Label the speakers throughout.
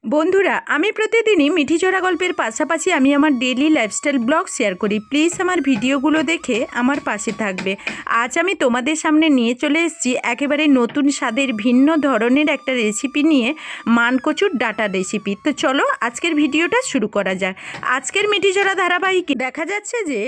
Speaker 1: বন্ধুরা, আমি প্রতিদিনই মিঠিঝোড়া গল্পের পাশাপাশি আমি আমার ডেইলি লাইফস্টাইল ব্লগ শেয়ার করি। প্লিজ আমার ভিডিওগুলো দেখে আমার পাশে থাকবে। আজ আমি তোমাদের সামনে নিয়ে চলে এসেছি একেবারে নতুন স্বাদের ভিন্ন ধরনের একটা রেসিপি নিয়ে, মানকচুর ডাঁটা রেসিপি। তো চলো আজকের ভিডিওটা শুরু করা যাক। আজকের মিঠিঝোড়া ধারাবাহিকে দেখা যাচ্ছে যে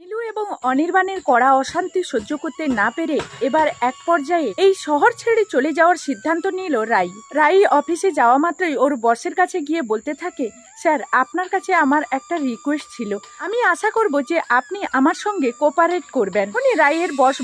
Speaker 1: নীলু এবং অনির্বাণের কড়া অশান্তি সহ্য করতে না পেরে এবার এক পর্যায়ে এই শহর ছেড়ে চলে যাওয়ার সিদ্ধান্ত নিল রাই। রাই অফিসে যাওয়া মাত্রই ওর বসের কাছে গিয়ে বলতে থাকে, স্যার, আপনার কাছে আমার একটা রিকোয়েস্ট ছিল। আমি আশা করব যে আপনি আমার সঙ্গে কোঅপারেট করবেন। রাইয়ের বস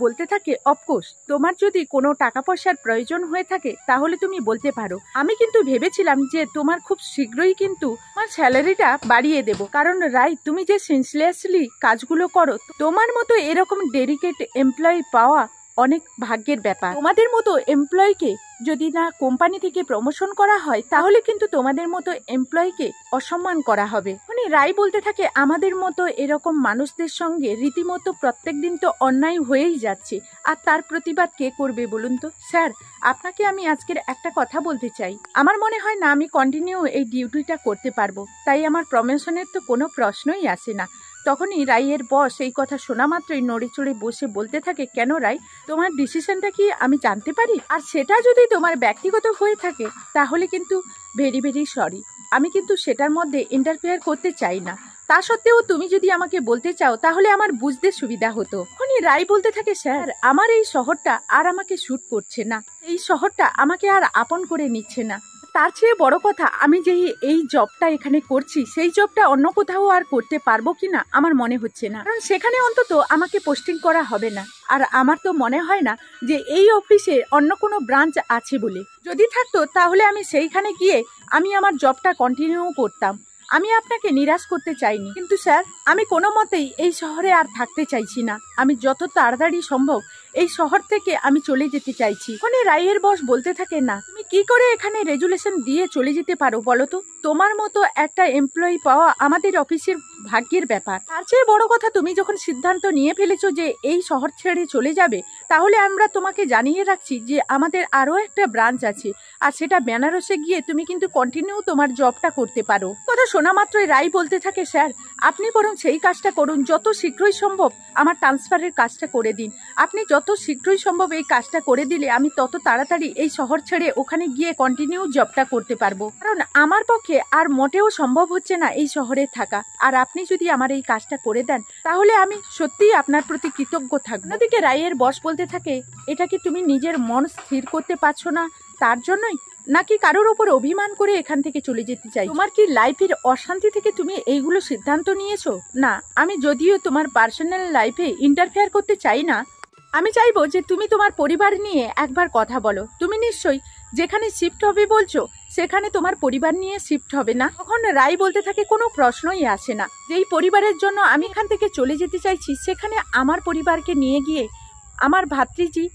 Speaker 1: বলতে থাকে, অফকোর্স, তোমার যদি কোনো টাকা পয়সার প্রয়োজন হয়ে থাকে তাহলে তুমি বলতে পারো। আমি কিন্তু ভেবেছিলাম যে তোমার খুব শীঘ্রই কিন্তু আমার স্যালারিটা বাড়িয়ে দেব, কারণ রাই, তুমি যে সিনসিয়াসলি কাজগুলো করো, তোমার মতো এরকম ডেডিকেট এমপ্লয়ি পাওয়া অনেক ভাগ্যের ব্যাপার। তোমাদের মতো এমপ্লয়িকে যদি না কোম্পানি থেকে প্রমোশন করা হয় তাহলে কিন্তু তোমাদের মতো এমপ্লয়িকে অসম্মান করা হবে। রাই বলতে থাকে, আমাদের মতো এরকম মানুষদের সঙ্গে রীতিমতো প্রত্যেকদিন তো অন্যায় হয়েই যাচ্ছে, আর তার প্রতিবাদ কে করবে বলুন তো? স্যার, আপনাকে আমি আজকের একটা কথা বলতে চাই। আমার মনে হয় না আমি কন্টিনিউ এই ডিউটিটা করতে পারবো, তাই আমার প্রমোশনের তো কোনো প্রশ্নই আসে না। তখনই রাইয়ের বস এই কথা শোনা মাত্রই নড়ে চড়ে বসে বলতে থাকে, কেন রাই, তোমার ডিসিশনটা কি আমি জানতে পারি? আর সেটা যদি তোমার ব্যক্তিগত হয়ে থাকে তাহলে কিন্তু ভেরি ভেরি সরি, আমি কিন্তু সেটার মধ্যে ইন্টারফেয়ার করতে চাই না। তা সত্ত্বেও তুমি যদি আমাকে বলতে চাও তাহলে আমার বুঝতে সুবিধা হতো। রাই বলতে থাকে, স্যার, আমার এই শহরটা আর আমাকে শুট করছে না, এই শহরটা আমাকে আর আপন করে নিচ্ছে না। তার চেয়ে বড় কথা, আমি যে এই জবটা এখানে করছি সেই জবটা অন্য কোথাও আর করতে পারবো কিনা আমার মনে হচ্ছে না, কারণ সেখানে অন্তত আমাকে পোস্টিং করা হবে না। আর আমার তো মনে হয় না যে এই অফিসে অন্য কোনো ব্রাঞ্চ আছে বলে। যদি থাকতো তাহলে আমি সেইখানে গিয়ে আমি আমার জবটা কন্টিনিউ করতাম। আমি আপনাকে নিরাশ করতে চাইনি, কিন্তু স্যার, আমি কোনো মতেই এই শহরে আর থাকতে চাইছি না। আমি যত তাড়াতাড়ি সম্ভব এই শহর থেকে আমি চলে যেতে চাইছি। রাইয়ের বস বলতে থাকে, না, তুমি কি করে এখানে রেজুলেশন দিয়ে চলে যেতে পারো বলো তো? তোমার মতো একটা এমপ্লয়ি পাওয়া আমাদের অফিসের ভাগ্যের ব্যাপার। তার চেয়ে বড় কথা, তুমি যখন সিদ্ধান্ত নিয়ে ফেলেছো যে এই শহর ছেড়ে চলে যাবে, তাহলে আমরা তোমাকে জানিয়ে রাখছি যে আমাদের আরো একটা ব্রাঞ্চ আছে, আর সেটা বেনারসে গিয়ে তুমি কিন্তু কন্টিনিউ তোমার জবটা করতে পারো। কথা শোনা মাত্রই রাই বলতে থাকে, স্যার, আপনি বরং সেই কাজটা করুন, যত শীঘ্রই সম্ভব আমার ট্রান্সফারের কাজটা করে দিন। আপনি যত শীঘ্রই সম্ভব এই কাজটা করে দিলে আমি তত তাড়াতাড়ি এই শহর ছেড়ে ওখানে গিয়ে কন্টিনিউ জবটা করতে পারবো, কারণ আমার পক্ষে আর মোটেও সম্ভব হচ্ছে না এই শহরে থাকা। আর আপনি যদি আমার এই কাজটা করে দেন তাহলে আমি সত্যিই আপনার প্রতি কৃতজ্ঞ থাকবো। অন্যদিকে রাইয়ের বস বলতে থাকে, এটা কি তুমি নিজের মন স্থির করতে পারছো না তার জন্যই, নাকি কারোর ওপর অভিমান করে এখান থেকে চলে যেতে চাই? তোমার কি লাইফের অশান্তি থেকে তুমি এইগুলো সিদ্ধান্ত নিয়েছো? না, আমি যদিও তোমার পার্সোনাল লাইফে ইন্টারফেয়ার করতে চাই না, আমি চাইবো যে তুমি তোমার পরিবার নিয়ে একবার কথা বলো। তুমি নিশ্চয়ই যেখানে শিফট হবে বলছো সেখানে তোমার পরিবার নিয়ে শিফট হবে না? তখন রাই বলতে থাকে, কোনো প্রশ্নই আসে না। যেই পরিবারের জন্য আমি এখান থেকে চলে যেতে চাইছি সেখানে আমার পরিবারকে নিয়ে গিয়ে আমার ভাতৃজি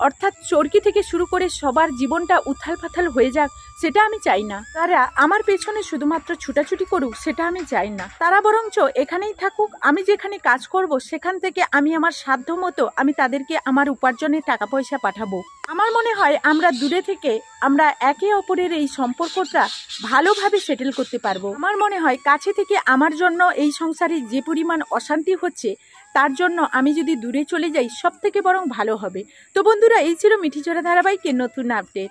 Speaker 1: অর্থাৎ চরকি থেকে শুরু করে সবার জীবনটা উথাল পাথাল হয়ে যাক, সেটা আমি চাই না। তারা আমার পেছনে শুধুমাত্র ছুটাছুটি করুক, সেটা আমি চাই না। তারা বরঞ্চ এখানেই থাকুক, আমি যেখানে কাজ করব সেখান থেকে আমি আমার সাধ্য মতো আমি তাদেরকে আমার উপার্জনের টাকা পয়সা পাঠাবো। আমার মনে হয় আমরা দূরে থেকে আমরা একে অপরের এই সম্পর্কটা ভালোভাবে সেটেল করতে পারবো। আমার মনে হয় কাছে থেকে আমার জন্য এই সংসারে যে পরিমাণ অশান্তি হচ্ছে তার জন্য আমি যদি দূরে চলে যাই সব থেকে বরং ভালো হবে। তো বন্ধুরা, এই ছিল মিঠিঝোড়া ধারাবাহিকের নতুন আপডেট।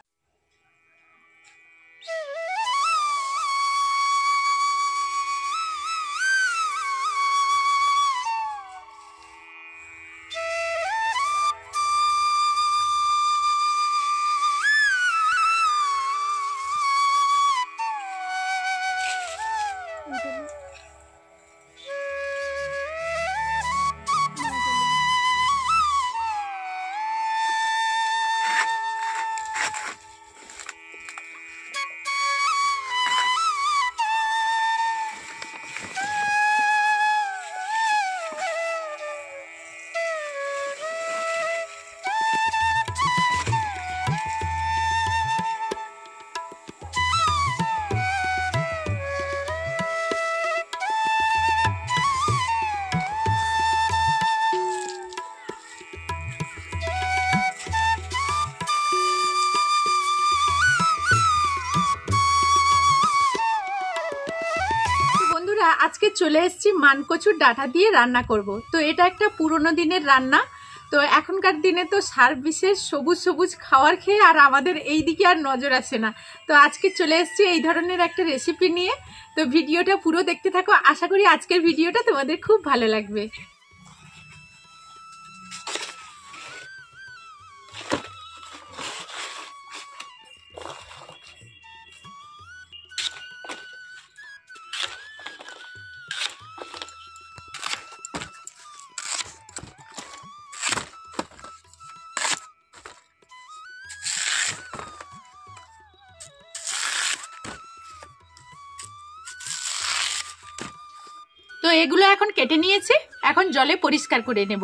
Speaker 1: বন্ধুরা, আজকে চলে এসেছি মানকচুর ডাঁটা দিয়ে রান্না করব। তো এটা একটা পুরনো দিনের রান্না। তো এখনকার দিনে তো সার বিশেষ সবুজ সবুজ খাবার খেয়ে আর আমাদের এই দিকে আর নজর আসে না। তো আজকে চলে এসেছি এই ধরনের একটা রেসিপি নিয়ে। তো ভিডিওটা পুরো দেখতে থাকো, আশা করি আজকের ভিডিওটা তোমাদের খুব ভালো লাগবে। তো এগুলো এখন কেটে নিয়েছি, এখন জলে পরিষ্কার করে নেব।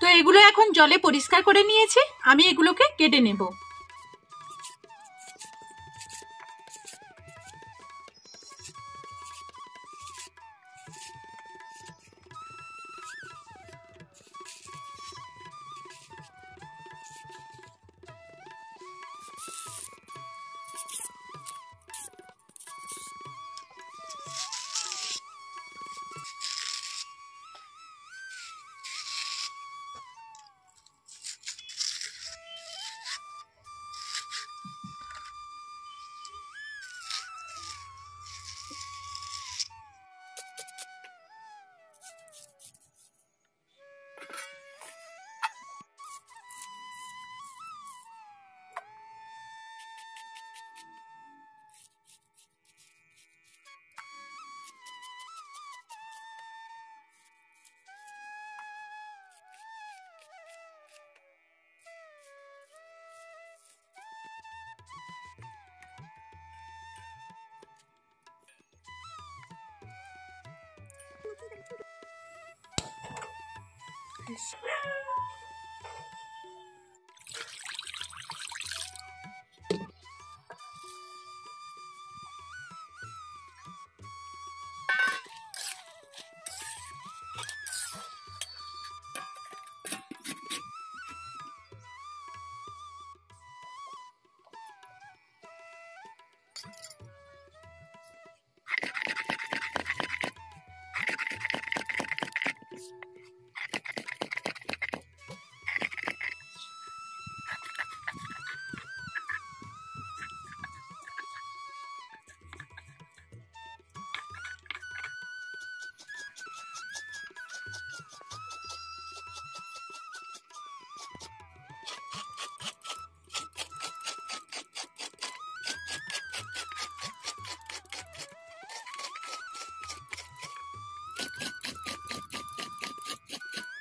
Speaker 1: তো এগুলো এখন জলে পরিষ্কার করে নিয়েছি, আমি এগুলোকে কেটে নেব।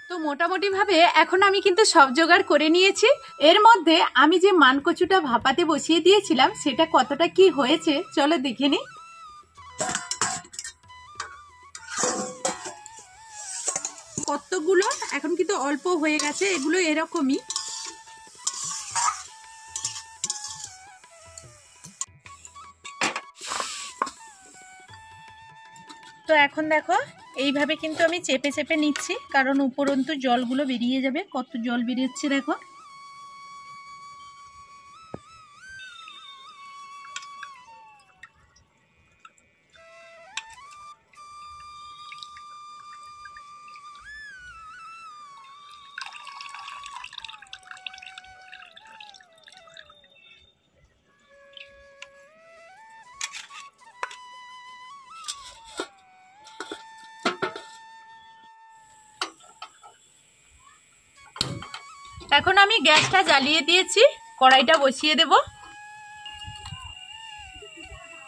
Speaker 1: তো মোটামুটি ভাবে এখন আমি কিন্তু সব জোগাড় করে নিয়েছি। এর মধ্যে আমি যে মানকচুটা ভাপাতে বসিয়ে দিয়েছিলাম সেটা কতটা কি হয়েছে চলো দেখে নিই। কতগুলো এখন কিন্তু অল্প হয়ে গেছে, এগুলো এরকমই। তো এখন দেখো এইভাবে কিন্তু আমি চেপে চেপে নিচ্ছি, কারণ উপরন্তু জলগুলো বেরিয়ে যাবে। কত জল বেরিয়েছে দেখো। এখন আমি গ্যাসটা জ্বালিয়ে দিয়েছি, কড়াইটা বসিয়ে দেব।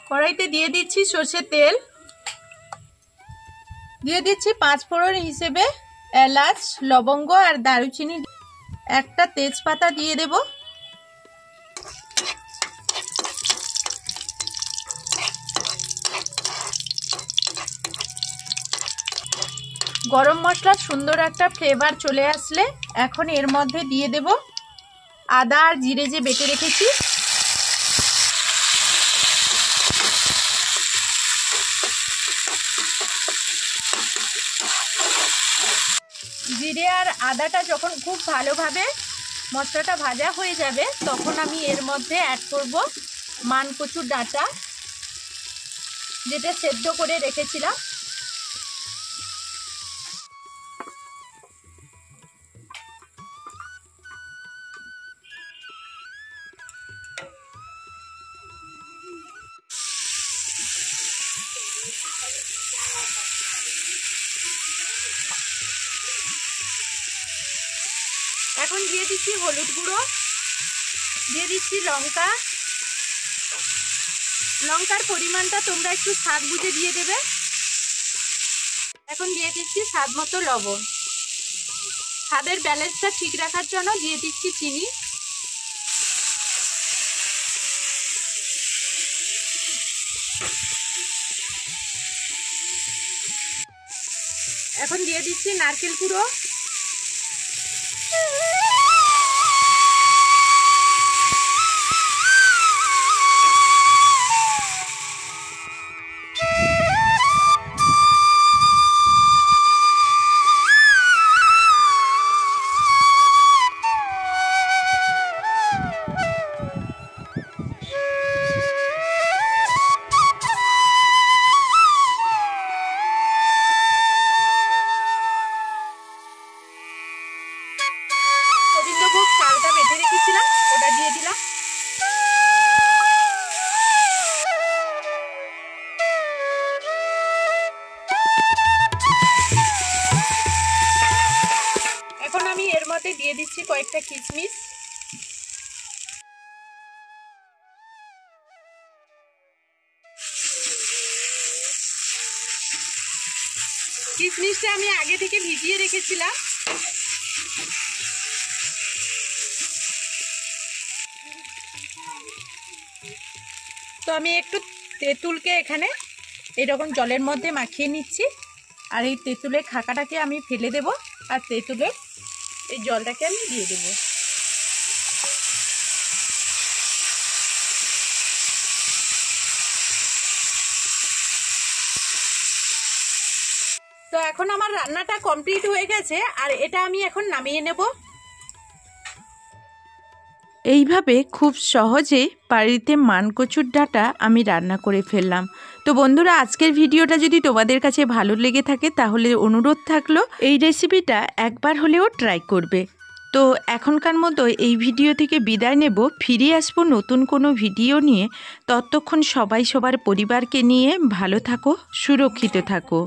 Speaker 1: কড়াইতে দিয়ে দিচ্ছি সর্ষের তেল, দিয়ে দিচ্ছি 5 ফোড়ন হিসেবে এলাচ, লবঙ্গ আর দারুচিনি, একটা তেজপাতা দিয়ে দেব। গরম মশলার সুন্দর একটা ফ্লেভার চলে আসলে এখন এর মধ্যে দিয়ে দেব আদা আর জিরে যে বেটে রেখেছি। জিরে আর আদাটা যখন খুব ভালোভাবে মশলাটা ভাজা হয়ে যাবে তখন আমি এর মধ্যে অ্যাড করব মানকচুর ডাঁটা, যেটা সেদ্ধ করে রেখেছিলাম। এখন দিয়ে দিচ্ছি হলুদ গুঁড়ো, দিয়ে দিচ্ছি লঙ্কার পরিমাণটা তোমরা একটু স্বাদ বুঝে দিয়ে দেবে। এখন দিয়ে দিচ্ছি স্বাদ মতো লবণ। স্বাদের ব্যালেন্সটা ঠিক রাখার জন্য দিয়ে দিচ্ছি চিনি। এখন দিয়ে দিচ্ছি নারকেল কুড়ো। গোবিন্দভোগ চালটা বেটে রেখেছিলাম, ওটা দিয়ে দিলাম। এখন আমি এর মধ্যে দিয়ে দিচ্ছি কয়েকটা কিশমিশ। কিশমিশটা আমি আগে থেকে ভিজিয়ে রেখেছিলাম। তো আমি একটু তেঁতুলকে এখানে এরকম জলের মধ্যে মাখিয়ে নিচ্ছি, আর এই তেঁতুলের খাকাটাকে আমি ফেলে দেব, আর তেঁতুলের এই জলটাকে আমি দিয়ে দেব। তো এখন আমার রান্নাটা কমপ্লিট হয়ে গেছে, আর এটা আমি এখন নামিয়ে নেব। এইভাবে খুব সহজে বাড়িতে মানকচুর ডাঁটা আমি রান্না করে ফেললাম। তো বন্ধুরা, আজকের ভিডিওটা যদি তোমাদের কাছে ভালো লেগে থাকে তাহলে অনুরোধ থাকলো এই রেসিপিটা একবার হলেও ট্রাই করবে। তো এখনকার মতো এই ভিডিও থেকে বিদায় নেব, ফিরে আসবো নতুন কোনো ভিডিও নিয়ে। ততক্ষণ সবাই সবার পরিবারকে নিয়ে ভালো থাকো, সুরক্ষিত থাকো।